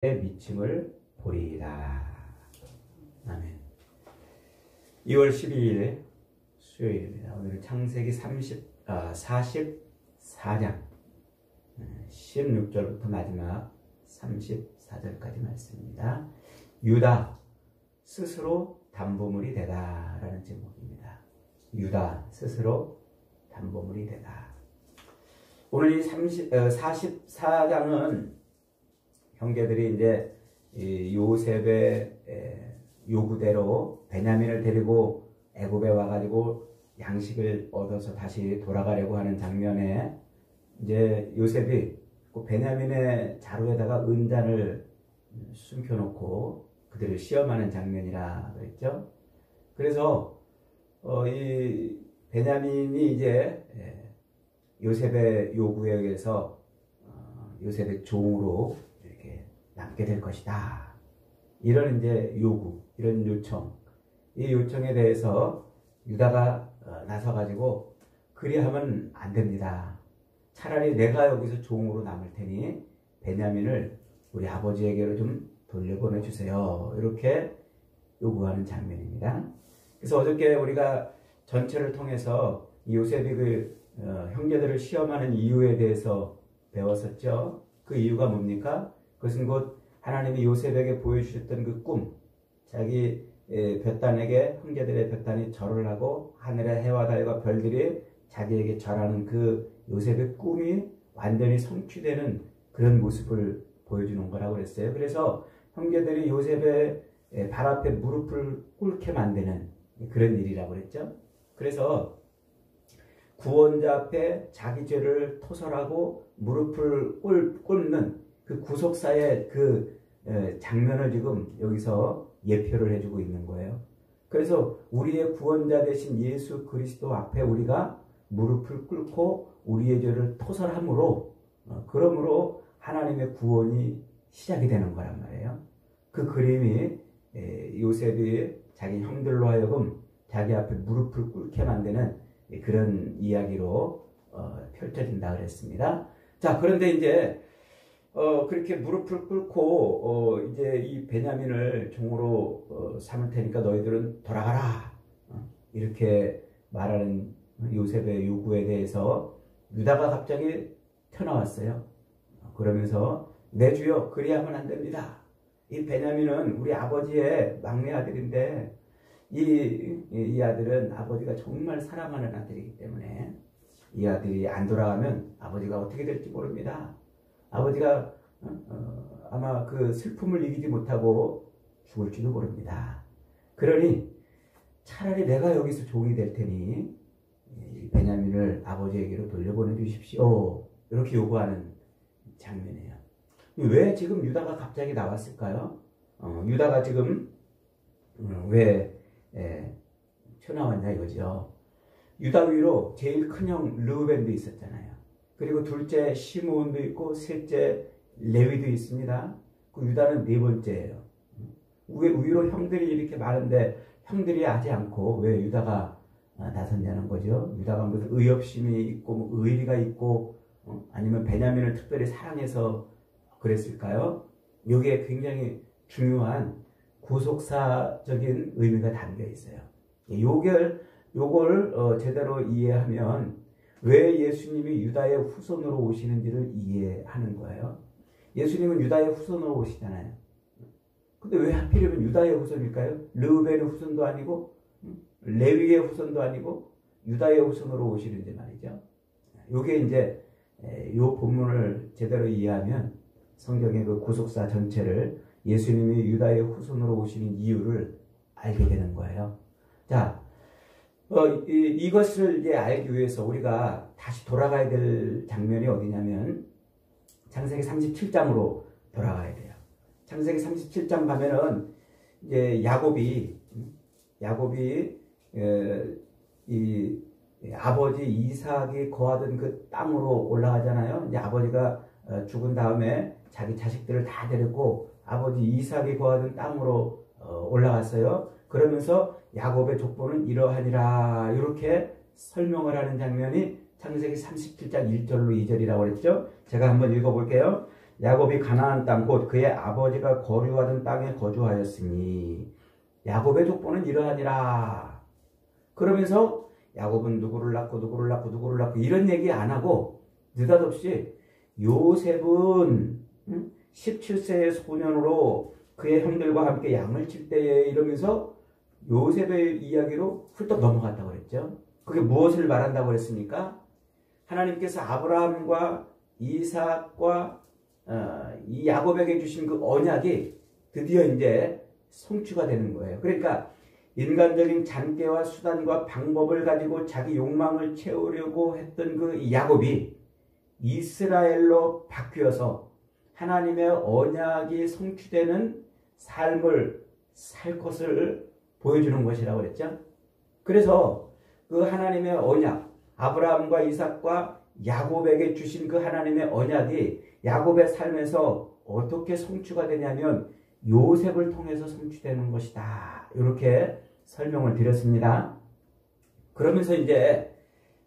미침을 보리이다. 아멘. 2월 12일 수요일입니다. 오늘은 창세기 44장 16절부터 마지막 34절까지 말씀입니다. 유다 스스로 담보물이 되다 라는 제목입니다. 유다 스스로 담보물이 되다. 오늘 이 44장은 형제들이 이제 요셉의 요구대로 베냐민을 데리고 애굽에 와가지고 양식을 얻어서 다시 돌아가려고 하는 장면에 이제 요셉이 그 베냐민의 자루에다가 은잔을 숨겨놓고 그들을 시험하는 장면이라 그랬죠. 그래서 이 베냐민이 이제 요셉의 요구에 의해서 요셉의 종으로 이렇게 남게 될 것이다. 이런 이제 요구, 이런 요청, 이 요청에 대해서 유다가 나서가지고 그리하면 안 됩니다. 차라리 내가 여기서 종으로 남을 테니 베냐민을 우리 아버지에게로 좀 돌려보내 주세요. 이렇게 요구하는 장면입니다. 그래서 어저께 우리가 전체를 통해서 요셉이 형제들을 시험하는 이유에 대해서 배웠었죠. 그 이유가 뭡니까? 그것은 곧 하나님이 요셉에게 보여주셨던 그 꿈, 자기 볏단에게 형제들의 볏단이 절을 하고 하늘의 해와 달과 별들이 자기에게 절하는 그 요셉의 꿈이 완전히 성취되는 그런 모습을 보여주는 거라고 그랬어요. 그래서 형제들이 요셉의 발 앞에 무릎을 꿇게 만드는 그런 일이라고 그랬죠. 그래서 구원자 앞에 자기 죄를 토설하고 무릎을 꿇는 그 구속사의 그 장면을 지금 여기서 예표를 해주고 있는 거예요. 그래서 우리의 구원자 되신 예수 그리스도 앞에 우리가 무릎을 꿇고 우리의 죄를 토설함으로 그러므로 하나님의 구원이 시작이 되는 거란 말이에요. 그 그림이 요셉이 자기 형들로 하여금 자기 앞에 무릎을 꿇게 만드는 그런 이야기로 펼쳐진다 그랬습니다. 자, 그런데 이제 그렇게 무릎을 꿇고 이제 이 베냐민을 종으로 삼을 테니까 너희들은 돌아가라 이렇게 말하는 요셉의 요구에 대해서 유다가 갑자기 튀어나왔어요. 그러면서 내 주여 그리하면 안 됩니다. 이 베냐민은 우리 아버지의 막내 아들인데 이 아들은 아버지가 정말 사랑하는 아들이기 때문에 이 아들이 안 돌아가면 아버지가 어떻게 될지 모릅니다. 아버지가 아마 그 슬픔을 이기지 못하고 죽을지도 모릅니다. 그러니 차라리 내가 여기서 종이 될 테니 베냐민을 아버지에게로 돌려보내 주십시오. 이렇게 요구하는 장면이에요. 왜 지금 유다가 갑자기 나왔을까요? 유다가 지금 왜 튀어나왔냐 이거죠. 유다 위로 제일 큰형 르우벤도 있었잖아요. 그리고 둘째 시므온도 있고 셋째 레위도 있습니다. 그 유다는 네 번째예요. 위로 형들이 이렇게 많은데 형들이 하지 않고 왜 유다가 나섰냐는 거죠. 유다가 무슨 의협심이 있고 뭐 의리가 있고 아니면 베냐민을 특별히 사랑해서 그랬을까요? 여기에 굉장히 중요한 구속사적인 의미가 담겨 있어요. 요걸 제대로 이해하면 왜 예수님이 유다의 후손으로 오시는지를 이해하는 거예요. 예수님은 유다의 후손으로 오시잖아요. 근데 왜 하필이면 유다의 후손일까요? 르우벤의 후손도 아니고 레위의 후손도 아니고 유다의 후손으로 오시는지 말이죠. 요게 이제 요 본문을 제대로 이해하면 성경의 그 구속사 전체를 예수님이 유다의 후손으로 오시는 이유를 알게 되는 거예요. 자, 이것을 이제 알기 위해서 우리가 다시 돌아가야 될 장면이 어디냐면 창세기 37장으로 돌아가야 돼요. 창세기 37장 가면은 이제 야곱이 이 아버지 이삭이 거하던 그 땅으로 올라가잖아요. 이제 아버지가 죽은 다음에 자기 자식들을 다 데리고 아버지 이삭이 거하던 땅으로 올라갔어요. 그러면서 야곱의 족보는 이러하니라 이렇게 설명을 하는 장면이 창세기 37장 1절로 2절이라고 그랬죠. 제가 한번 읽어볼게요. 야곱이 가나안 땅 곧 그의 아버지가 거류하던 땅에 거주하였으니 야곱의 족보는 이러하니라. 그러면서 야곱은 누구를 낳고 누구를 낳고 누구를 낳고 이런 얘기 안 하고 느닷없이 요셉은 17세의 소년으로 그의 형들과 함께 양을 칠 때에 이러면서 요셉의 이야기로 훌떡 넘어갔다고 그랬죠. 그게 무엇을 말한다고 그랬습니까? 하나님께서 아브라함과 이삭과 이 야곱에게 주신 그 언약이 드디어 이제 성취가 되는 거예요. 그러니까 인간적인 잔꾀와 수단과 방법을 가지고 자기 욕망을 채우려고 했던 그 야곱이 이스라엘로 바뀌어서 하나님의 언약이 성취되는 삶을 살 것을 보여주는 것이라고 그랬죠. 그래서 그 하나님의 언약, 아브라함과 이삭과 야곱에게 주신 그 하나님의 언약이 야곱의 삶에서 어떻게 성취가 되냐면 요셉을 통해서 성취되는 것이다. 이렇게 설명을 드렸습니다. 그러면서 이제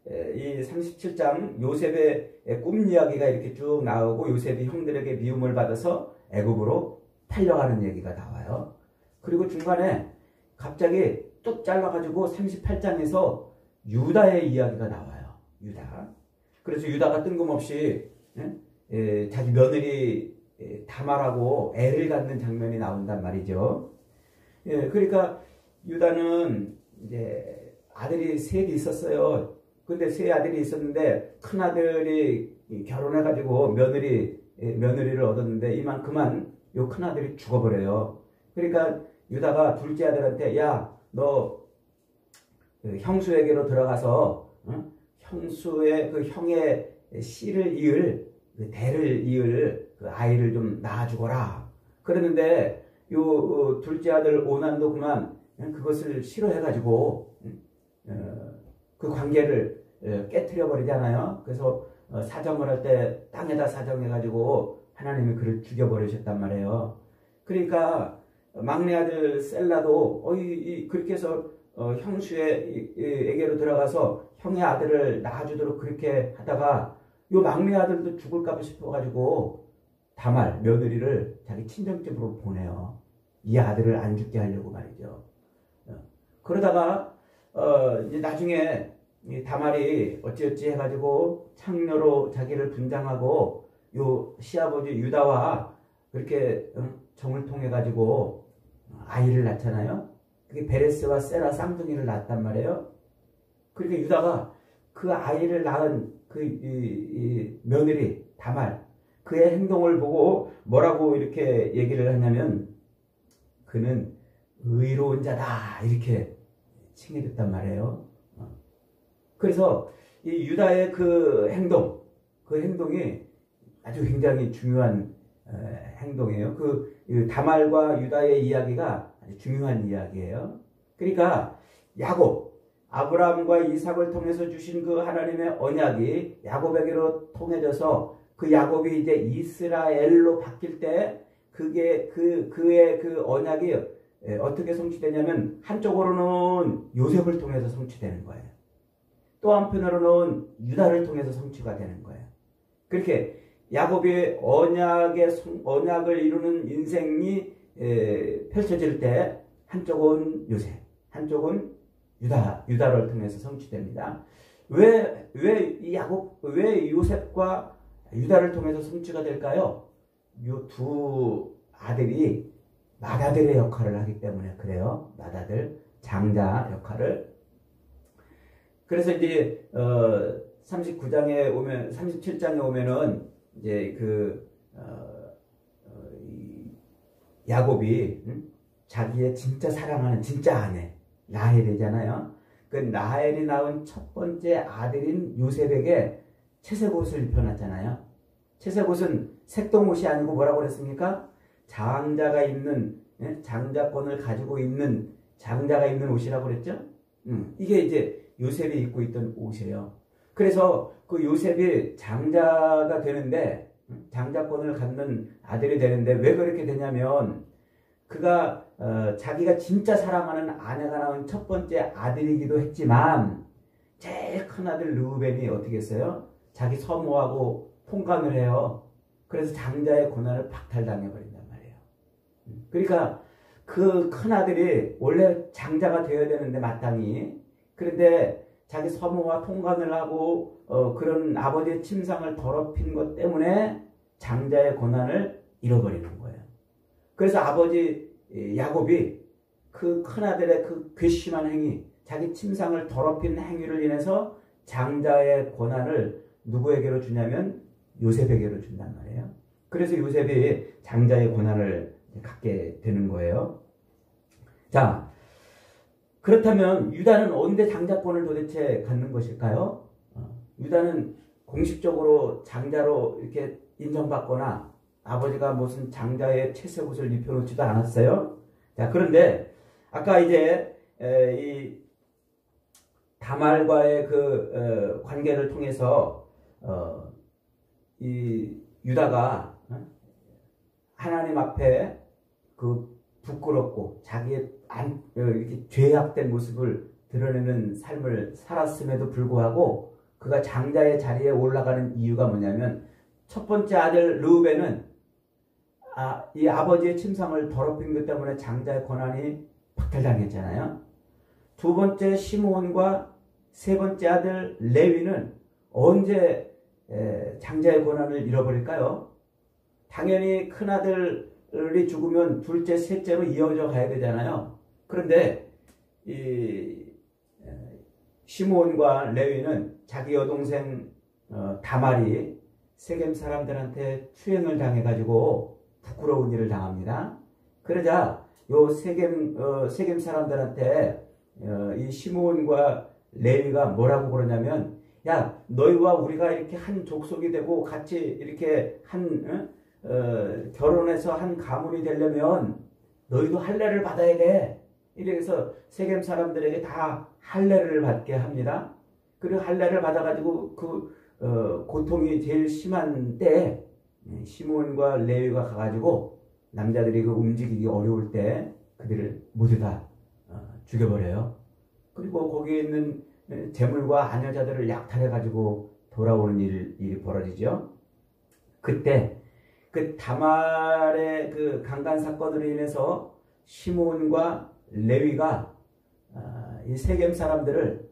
이 37장 요셉의 꿈 이야기가 이렇게 쭉 나오고 요셉이 형들에게 미움을 받아서 애굽으로 팔려가는 얘기가 나와요. 그리고 중간에 갑자기 뚝 잘라가지고 38장에서 유다의 이야기가 나와요. 유다. 그래서 유다가 뜬금없이 자기 며느리 다말하고 애를 갖는 장면이 나온단 말이죠. 그러니까 유다는 이제 아들이 셋이 있었어요. 근데 세 아들이 있었는데 큰 아들이 결혼해가지고 며느리를 얻었는데 이만 요 큰 아들이 죽어버려요. 그러니까 유다가 둘째 아들한테 야, 너 형수에게로 들어가서 형수의 그 형의 씨를 이을 대를 이을 그 아이를 좀 낳아주거라. 그랬는데 요 둘째 아들 오난도 그만 그것을 싫어해가지고 그 관계를 깨트려 버리잖아요. 그래서 사정을 할 때 땅에다 사정해가지고 하나님이 그를 죽여버리셨단 말이에요. 그러니까 막내 아들 셀라도 그렇게 해서 형수에게로 들어가서 형의 아들을 낳아주도록 그렇게 하다가 요 막내 아들도 죽을까 싶어가지고 다말 며느리를 자기 친정집으로 보내요. 이 아들을 안 죽게 하려고 말이죠. 그러다가 이제 나중에 다말이 어찌어찌 해가지고 창녀로 자기를 분장하고 요 시아버지 유다와 그렇게 정을 통해 가지고 아이를 낳잖아요. 그게 베레스와 세라 쌍둥이를 낳았단 말이에요. 그러니까 유다가 그 아이를 낳은 이 며느리 다말 그의 행동을 보고 뭐라고 이렇게 얘기를 하냐면 그는 의로운 자다 이렇게 칭해졌단 말이에요. 그래서 이 유다의 그 행동이 아주 굉장히 중요한 행동이에요. 그 다말과 유다의 이야기가 아주 중요한 이야기예요. 그러니까 야곱, 아브라함과 이삭을 통해서 주신 그 하나님의 언약이 야곱에게로 통해져서 그 야곱이 이제 이스라엘로 바뀔 때 그게 그의 그 언약이 어떻게 성취되냐면 한쪽으로는 요셉을 통해서 성취되는 거예요. 또 한편으로는 유다를 통해서 성취가 되는 거예요. 그렇게 야곱의 언약을 이루는 인생이 펼쳐질 때 한쪽은 요셉, 한쪽은 유다를 통해서 성취됩니다. 왜 요셉과 유다를 통해서 성취가 될까요? 이 두 아들이 맏아들의 역할을 하기 때문에 그래요. 맏아들, 장자 역할을. 그래서 이제 37장에 오면은 이제 야곱이 자기의 진짜 사랑하는 진짜 아내 라헬이잖아요. 그 라헬이 낳은 첫 번째 아들인 요셉에게 채색 옷을 입혀놨잖아요. 채색 옷은 색동옷이 아니고 뭐라고 그랬습니까? 장자가 입는 장자권을 가지고 있는 장자가 입는 옷이라고 그랬죠. 이게 이제 요셉이 입고 있던 옷이에요. 그래서 그 요셉이 장자가 되는데 장자권을 갖는 아들이 되는데 왜 그렇게 되냐면 그가 자기가 진짜 사랑하는 아내가 낳은 첫 번째 아들이기도 했지만 제일 큰 아들 르우벤이 어떻게 했어요? 자기 서모하고 통관을 해요. 그래서 장자의 고난을 박탈당해 버린단 말이에요. 그러니까 그 큰아들이 원래 장자가 되어야 되는데 마땅히, 그런데 자기 서모와 통관을 하고 그런 아버지의 침상을 더럽힌 것 때문에 장자의 고난을 잃어버리는 거예요. 그래서 아버지 야곱이 그 큰아들의 그 괘씸한 행위, 자기 침상을 더럽힌 행위를 인해서 장자의 고난을 누구에게로 주냐면 요셉에게로 준단 말이에요. 그래서 요셉이 장자의 고난을 갖게 되는 거예요. 자, 그렇다면 유다는 언제 장자권을 도대체 갖는 것일까요? 유다는 공식적으로 장자로 이렇게 인정받거나 아버지가 무슨 장자의 채색옷을 입혀놓지도 않았어요. 자, 그런데 아까 이제 이 다말과의 그 관계를 통해서 이 유다가 하나님 앞에 그 부끄럽고 자기의 이렇게 죄악된 모습을 드러내는 삶을 살았음에도 불구하고 그가 장자의 자리에 올라가는 이유가 뭐냐면, 첫 번째 아들 르우벤은 이 아버지의 침상을 더럽힌 것 때문에 장자의 권한이 박탈당했잖아요. 두 번째 시므온과 세 번째 아들 레위는 언제 장자의 권한을 잃어버릴까요? 당연히 큰아들이 죽으면 둘째, 셋째로 이어져 가야 되잖아요. 그런데 이 시므온과 레위는 자기 여동생 다말이 세겜 사람들한테 투행을 당해가지고 부끄러운 일을 당합니다. 그러자 요 세겜 사람들한테 이 시므온과 레위가 뭐라고 그러냐면, 야, 너희와 우리가 이렇게 한 족속이 되고 같이 이렇게 결혼해서 한 가문이 되려면 너희도 할례를 받아야 돼. 이래서 세겜 사람들에게 다 할례를 받게 합니다. 그리고 할례를 받아가지고 고통이 제일 심한 때에 시므온과 레위가 가가지고 남자들이 그 움직이기 어려울 때 그들을 모두 다 죽여버려요. 그리고 거기에 있는 재물과 아녀자들을 약탈해가지고 돌아오는 일이 벌어지죠. 그때 그 다말의 그 강간 사건으로 인해서 시므온과 레위가 이 세겜 사람들을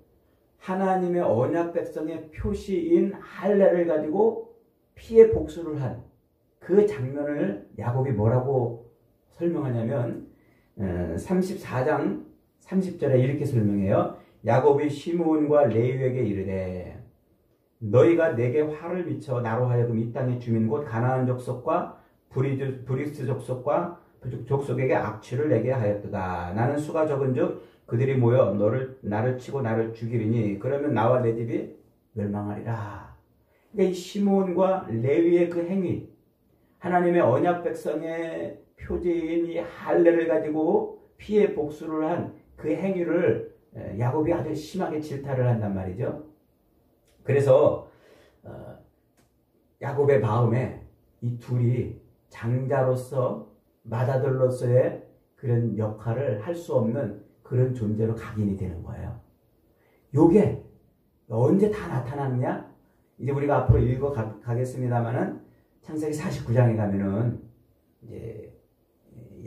하나님의 언약 백성의 표시인 할례를 가지고 피해 복수를 한 그 장면을 야곱이 뭐라고 설명하냐면 34장 30절에 이렇게 설명해요. 야곱이 시므온과 레위에게 이르되, 너희가 내게 화를 미쳐 나로 하여금 이 땅의 주민 곧 가나안 족속과 브리스 족속과 족속에게 악취를 내게 하였도다. 나는 수가 적은즉 그들이 모여 나를 치고 나를 죽이리니 그러면 나와 내 집이 멸망하리라. 그러니까 이 시므온과 레위의 그 행위, 하나님의 언약 백성의 표지인 이 할례를 가지고 피해 복수를 한 그 행위를 야곱이 아주 심하게 질타를 한단 말이죠. 그래서 야곱의 마음에 이 둘이 장자로서 맏아들로서의 그런 역할을 할 수 없는 그런 존재로 각인이 되는 거예요. 요게 언제 다 나타났냐? 이제 우리가 앞으로 읽어 가겠습니다만은 창세기 49장에 가면은 이제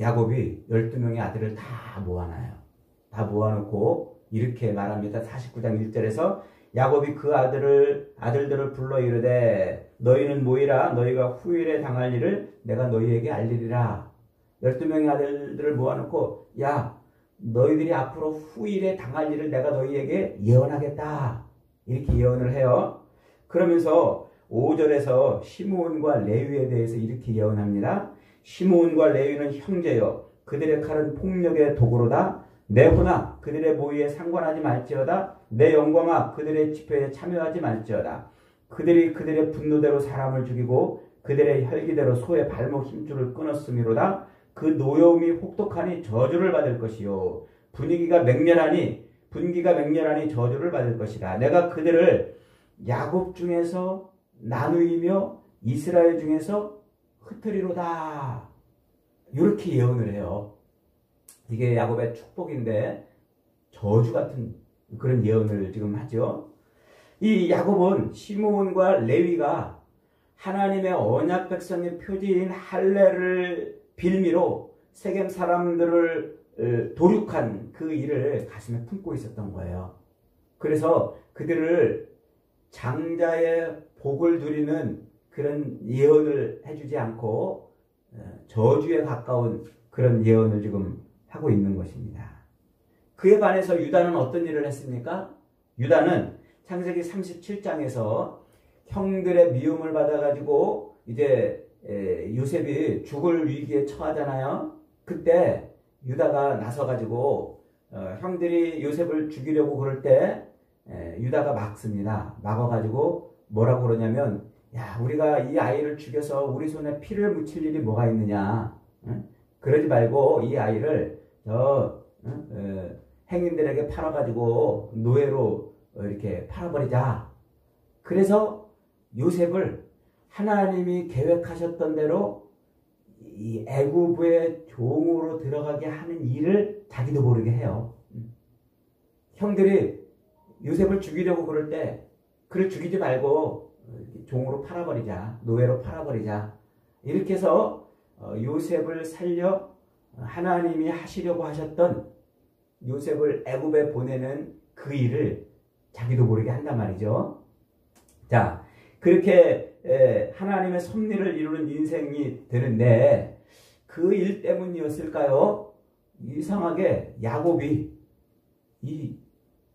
야곱이 12명의 아들을 다 모아놔요. 다 모아놓고 이렇게 말합니다. 49장 1절에서 야곱이 그 아들들을 불러 이르되, 너희는 모이라. 너희가 후일에 당할 일을 내가 너희에게 알리리라. 12명의 아들들을 모아놓고, 야, 너희들이 앞으로 후일에 당할 일을 내가 너희에게 예언하겠다. 이렇게 예언을 해요. 그러면서 5절에서 시므온과 레위에 대해서 이렇게 예언합니다. 시므온과 레위는 형제여, 그들의 칼은 폭력의 도구로다. 내 혼아 그들의 모의에 상관하지 말지어다. 내 영광아 그들의 집회에 참여하지 말지어다. 그들이 그들의 분노대로 사람을 죽이고 그들의 혈기대로 소의 발목 힘줄을 끊었음이로다. 그 노여움이 혹독하니 저주를 받을 것이요 분기가 맹렬하니 저주를 받을 것이다. 내가 그들을 야곱 중에서 나누이며 이스라엘 중에서 흩으리로다. 이렇게 예언을 해요. 이게 야곱의 축복인데 저주 같은 그런 예언을 지금 하죠. 이 야곱은 시므온과 레위가 하나님의 언약 백성의 표지인 할례를 빌미로 세겜 사람들을 도륙한 그 일을 가슴에 품고 있었던 거예요. 그래서 그들을 장자의 복을 누리는 그런 예언을 해주지 않고 저주에 가까운 그런 예언을 지금 하고 있는 것입니다. 그에 반해서 유다는 어떤 일을 했습니까? 유다는 창세기 37장에서 형들의 미움을 받아가지고 이제 요셉이 죽을 위기에 처하잖아요. 그때 유다가 나서가지고 형들이 요셉을 죽이려고 그럴 때 유다가 막습니다. 막아가지고 뭐라고 그러냐면, 야, 우리가 이 아이를 죽여서 우리 손에 피를 묻힐 일이 뭐가 있느냐. 그러지 말고 이 아이를 행인들에게 팔아가지고 노예로 이렇게 팔아버리자. 그래서 요셉을 하나님이 계획하셨던 대로 이 애굽의 종으로 들어가게 하는 일을 자기도 모르게 해요. 형들이 요셉을 죽이려고 그럴 때 그를 죽이지 말고 종으로 팔아버리자, 노예로 팔아버리자. 이렇게 해서 요셉을 살려 하나님이 하시려고 하셨던 요셉을 애굽에 보내는 그 일을 자기도 모르게 한단 말이죠. 자, 그렇게 하나님의 섭리를 이루는 인생이 되는데 그 일 때문이었을까요? 이상하게 야곱이 이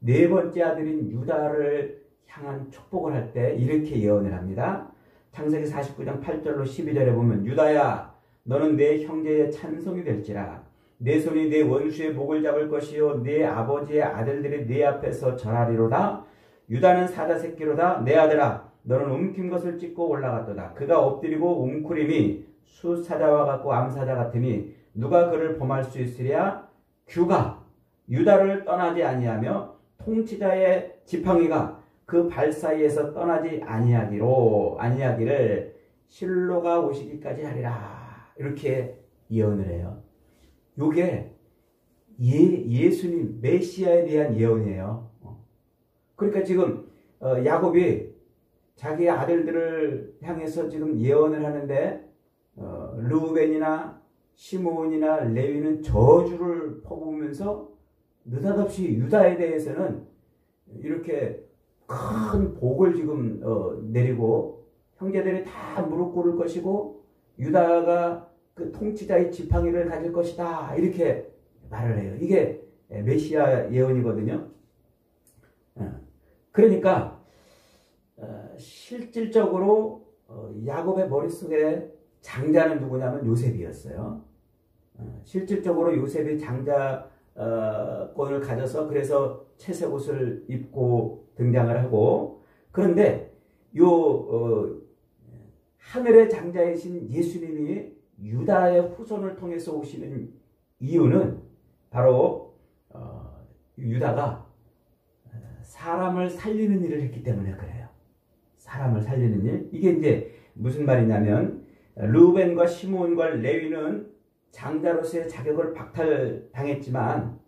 네 번째 아들인 유다를 향한 축복을 할 때 이렇게 예언을 합니다. 창세기 49장 8절로 12절에 보면, 유다야, 너는 내 형제의 찬송이 될지라. 내 손이 내 원수의 목을 잡을 것이요 내 아버지의 아들들이 내 앞에서 절하리로다. 유다는 사자 새끼로다. 내 아들아, 너는 움킨 것을 찢고 올라갔도다. 그가 엎드리고 웅크림이 수사자와 같고 암사자 같으니 누가 그를 범할 수 있으랴? 규가 유다를 떠나지 아니하며 통치자의 지팡이가 그 발 사이에서 떠나지 아니하기를 실로가 오시기까지 하리라. 이렇게 예언을 해요. 요게 예수님 메시아에 대한 예언이에요. 그러니까 지금 야곱이 자기 아들들을 향해서 지금 예언을 하는데 르우벤이나 시므온이나 레위는 저주를 퍼부으면서 느닷없이 유다에 대해서는 이렇게 큰 복을 지금 내리고 형제들이 다 무릎 꿇을 것이고 유다가 그 통치자의 지팡이를 가질 것이다. 이렇게 말을 해요. 이게 메시아 예언이거든요. 그러니까 실질적으로 야곱의 머릿속에 장자는 누구냐면 요셉이었어요. 실질적으로 요셉이 장자권을 가져서 그래서 채색 옷을 입고 등장을 하고, 그런데 하늘의 장자이신 예수님이 유다의 후손을 통해서 오시는 이유는 바로 유다가 사람을 살리는 일을 했기 때문에 그래요. 사람을 살리는 일. 이게 이제 무슨 말이냐면 르우벤과 시므온과 레위는 장자로서의 자격을 박탈당했지만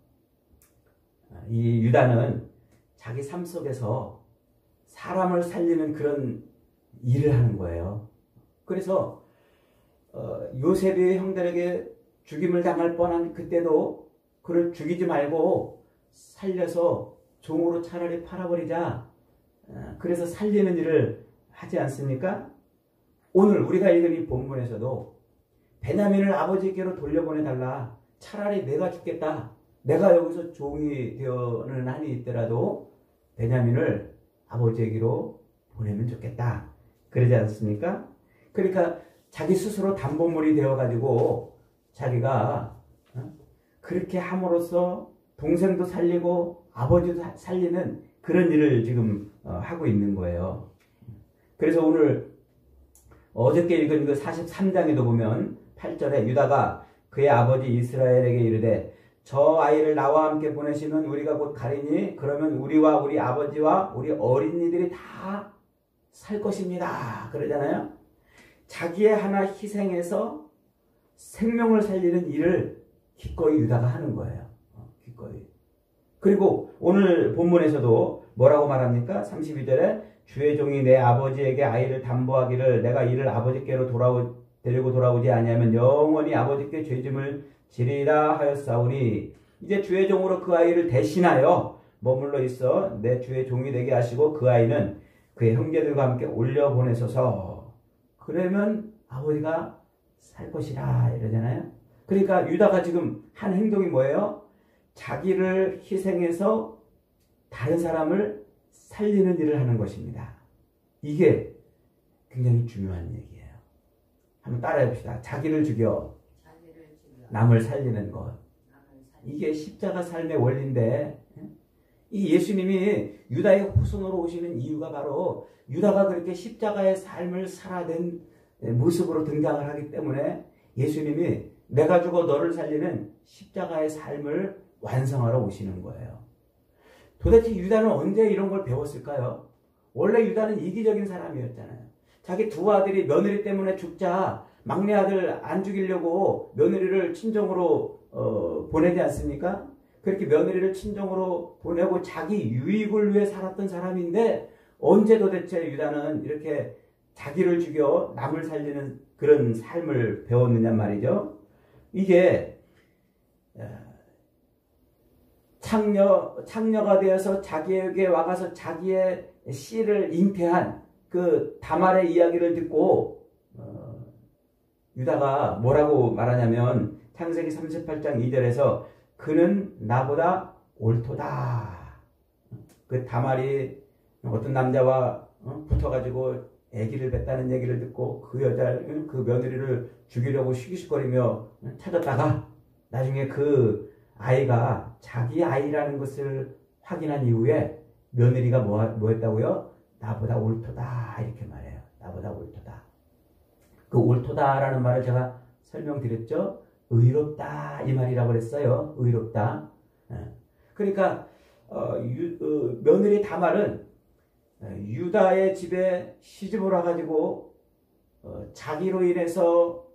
이 유다는 자기 삶 속에서 사람을 살리는 그런 일을 하는 거예요. 그래서 요셉이 형들에게 죽임을 당할 뻔한 그때도 그를 죽이지 말고 살려서 종으로 차라리 팔아버리자. 그래서 살리는 일을 하지 않습니까? 오늘 우리가 읽은 이 본문에서도 베냐민을 아버지께로 돌려보내달라. 차라리 내가 죽겠다. 내가 여기서 종이 되어는 한이 있더라도 베냐민을 아버지에게로 보내면 좋겠다. 그러지 않습니까? 그러니까 자기 스스로 담보물이 되어가지고 자기가 그렇게 함으로써 동생도 살리고 아버지도 살리는 그런 일을 지금 하고 있는 거예요. 그래서 오늘 어저께 읽은 그 43장에도 보면 8절에 유다가 그의 아버지 이스라엘에게 이르되 저 아이를 나와 함께 보내시면 우리가 곧 가리니 그러면 우리와 우리 아버지와 우리 어린이들이 다 살 것입니다. 그러잖아요. 자기의 하나 희생해서 생명을 살리는 일을 기꺼이 유다가 하는 거예요. 기꺼이. 그리고 오늘 본문에서도 뭐라고 말합니까? 32절에 주의 종이 내 아버지에게 아이를 담보하기를 내가 이를 아버지께로 데리고 돌아오지 아니하면 영원히 아버지께 죄짐을 지리라 하였사오니 이제 주의 종으로 그 아이를 대신하여 머물러 있어 내 주의 종이 되게 하시고 그 아이는 그의 형제들과 함께 올려보내소서. 그러면 아버지가 살 것이라 이러잖아요. 그러니까 유다가 지금 한 행동이 뭐예요? 자기를 희생해서 다른 사람을 살리는 일을 하는 것입니다. 이게 굉장히 중요한 얘기예요. 한번 따라해 봅시다. 자기를 죽여 남을 살리는 것. 이게 십자가 삶의 원리인데, 이 예수님이 유다의 후손으로 오시는 이유가 바로 유다가 그렇게 십자가의 삶을 살아낸 모습으로 등장을 하기 때문에 예수님이 내가 죽어 너를 살리는 십자가의 삶을 완성하러 오시는 거예요. 도대체 유다는 언제 이런 걸 배웠을까요? 원래 유다는 이기적인 사람이었잖아요. 자기 두 아들이 며느리 때문에 죽자 막내 아들 안 죽이려고 며느리를 친정으로 보내지 않습니까? 그렇게 며느리를 친정으로 보내고 자기 유익을 위해 살았던 사람인데 언제 도대체 유다는 이렇게 자기를 죽여 남을 살리는 그런 삶을 배웠느냐 말이죠. 이게 창녀가 되어서 자기에게 와가서 자기의 씨를 잉태한 그 다말의 이야기를 듣고 유다가 뭐라고 말하냐면 창세기 38장 2절에서 그는 나보다 옳도다. 그 다말이 어떤 남자와 붙어가지고 아기를 뱉다는 얘기를 듣고 그 그 며느리를 죽이려고 시기식거리며 찾았다가 나중에 그 아이가 자기 아이라는 것을 확인한 이후에 며느리가 뭐 했다고요? 나보다 옳도다 이렇게 말해요. 나보다 옳도다. 그 옳도다라는 말을 제가 설명드렸죠. 의롭다 이 말이라고 그랬어요. 의롭다. 그러니까 며느리 다말은 유다의 집에 시집을 와가지고 자기로 인해서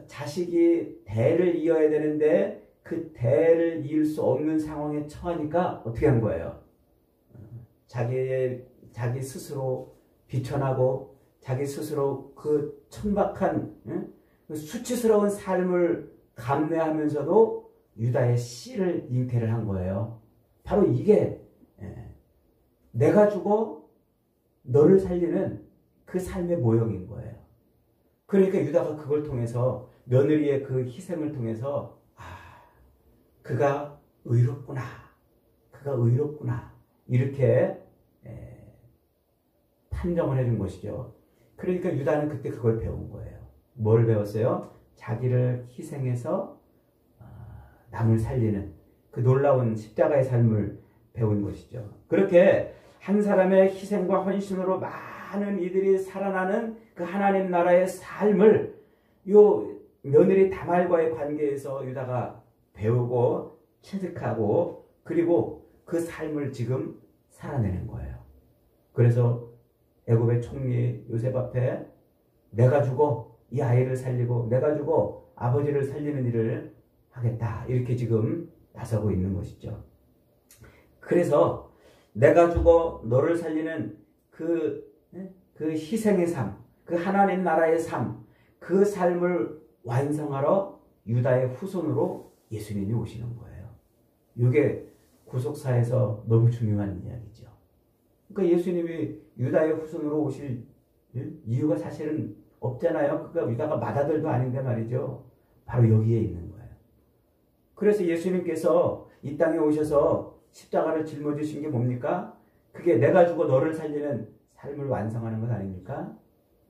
자식이 대를 이어야 되는데 그 대를 이을 수 없는 상황에 처하니까 어떻게 한 거예요? 자기 스스로 비천하고 자기 스스로 그 천박한 수치스러운 삶을 감내하면서도 유다의 씨를 잉태를 한 거예요. 바로 이게 내가 죽어 너를 살리는 그 삶의 모형인 거예요. 그러니까 유다가 그걸 통해서 며느리의 그 희생을 통해서 그가 의롭구나. 그가 의롭구나. 이렇게 판정을 해준 것이죠. 그러니까 유다는 그때 그걸 배운 거예요. 뭘 배웠어요? 자기를 희생해서 남을 살리는 그 놀라운 십자가의 삶을 배운 것이죠. 그렇게 한 사람의 희생과 헌신으로 많은 이들이 살아나는 그 하나님 나라의 삶을 요 며느리 다말과의 관계에서 유다가 배우고 체득하고 그리고 그 삶을 지금 살아내는 거예요. 그래서 애굽의 총리 요셉 앞에 내가 죽어 이 아이를 살리고 내가 죽어 아버지를 살리는 일을 하겠다 이렇게 지금 나서고 있는 것이죠. 그래서 내가 죽어 너를 살리는 그 희생의 삶, 그 하나님 나라의 삶, 그 삶을 완성하러 유다의 후손으로 예수님이 오시는 거예요. 이게 구속사에서 너무 중요한 이야기죠. 그러니까 예수님이 유다의 후손으로 오실 이유가 사실은 없잖아요. 그러니까 유다가 맏아들도 아닌데 말이죠. 바로 여기에 있는 거예요. 그래서 예수님께서 이 땅에 오셔서 십자가를 짊어지신 게 뭡니까? 그게 내가 죽어 너를 살리는 삶을 완성하는 것 아닙니까?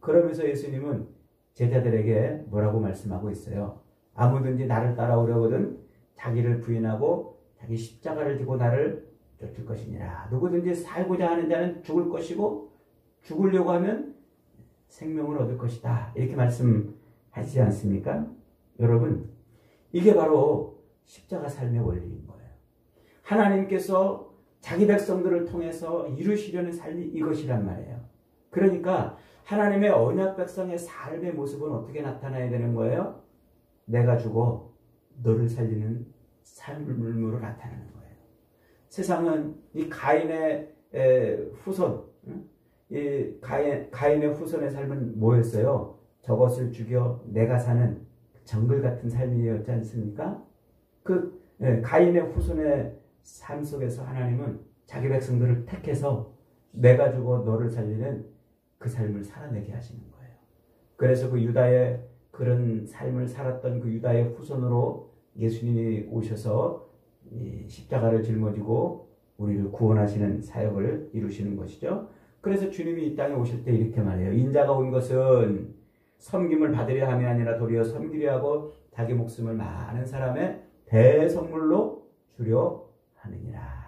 그러면서 예수님은 제자들에게 뭐라고 말씀하고 있어요? 아무든지 나를 따라오려거든 자기를 부인하고 자기 십자가를 지고 나를 쫓을 것이니라. 누구든지 살고자 하는 자는 죽을 것이고 죽으려고 하면 생명을 얻을 것이다. 이렇게 말씀하시지 않습니까? 여러분, 이게 바로 십자가 삶의 원리인 거예요. 하나님께서 자기 백성들을 통해서 이루시려는 삶이 이것이란 말이에요. 그러니까 하나님의 언약 백성의 삶의 모습은 어떻게 나타나야 되는 거예요? 내가 죽어 너를 살리는 삶으로 나타나는 거예요. 세상은 이 가인의 후손, 이 가인의 후손의 삶은 뭐였어요? 저것을 죽여 내가 사는 정글 같은 삶이었지 않습니까? 가인의 후손의 삶 속에서 하나님은 자기 백성들을 택해서 내가 죽어 너를 살리는 그 삶을 살아내게 하시는 거예요. 그래서 그 유다의 그런 삶을 살았던 그 유다의 후손으로 예수님이 오셔서 이 십자가를 짊어지고 우리를 구원하시는 사역을 이루시는 것이죠. 그래서 주님이 이 땅에 오실 때 이렇게 말해요. 인자가 온 것은 섬김을 받으려 함이 아니라 도리어 섬기려 하고 자기 목숨을 많은 사람의 대선물로 주려 하느니라.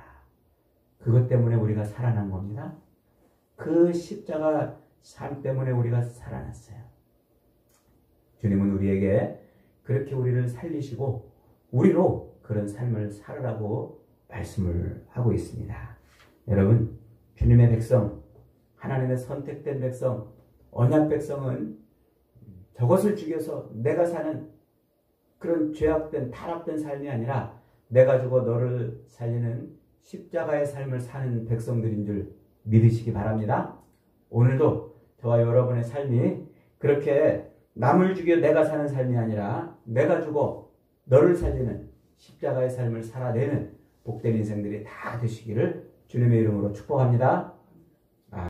그것 때문에 우리가 살아난 겁니다. 그 십자가 삶 때문에 우리가 살아났어요. 주님은 우리에게 그렇게 우리를 살리시고 우리로 그런 삶을 살으라고 말씀을 하고 있습니다. 여러분, 주님의 백성, 하나님의 선택된 백성, 언약 백성은 저것을 죽여서 내가 사는 그런 죄악된 타락된 삶이 아니라 내가 죽어 너를 살리는 십자가의 삶을 사는 백성들인 줄 믿으시기 바랍니다. 오늘도 저와 여러분의 삶이 그렇게 남을 죽여 내가 사는 삶이 아니라 내가 죽어 너를 살리는 십자가의 삶을 살아내는 복된 인생들이 다 되시기를 주님의 이름으로 축복합니다.